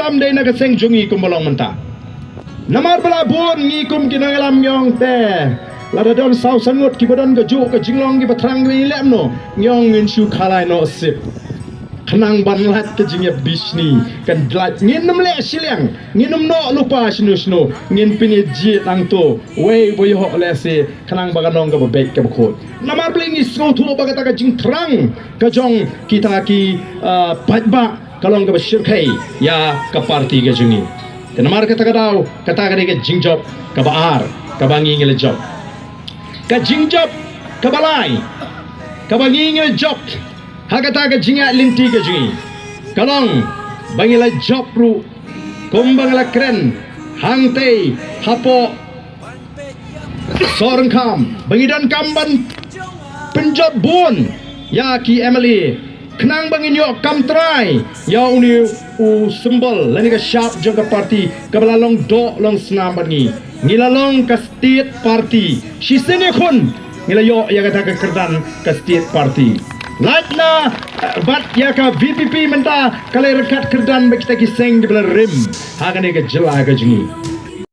tam day na kaseng jungi kumbalong menta namar bala bun ngi kum kinangalam yong te lada don sau sangut ki badon ga ju ka jinglong gi batrang ni lemno nyong ngin shu khalai no sip khanang ban lat ke jingya bisni kan dlat ngin nam le silang ngin nam no lupa snu snu ngin pini ji tang to wei boy ho le se khanang baganong ga be ke bkhot namar bling ni snu thu bagata ka jing trang ka jong kita ki pajba kalong ga bashir khai ya ka parti ga jungi namar kata ka daw kata ka ke jing job ka baar ka bangi ngel job ka jing job ka balai ka bangi ngel job Hakata ka jinga linti ka jingi kalong bangila job ru kumbangla kren hangte hapo sorang kam bangidan kamban penjob bun ya ki Emily kenang bangin yo kam try ya uni u symbol lani ka sharp jaga party kabalalong do long snam bangi ngilalong ka state party shisene khun ngilayo ya kata ka kerdan ka state party Latna bat ya ka VPP menta kalai rekat kerdan bagi kita kiseng di belah rim. Hakan eka jelah ka jengi.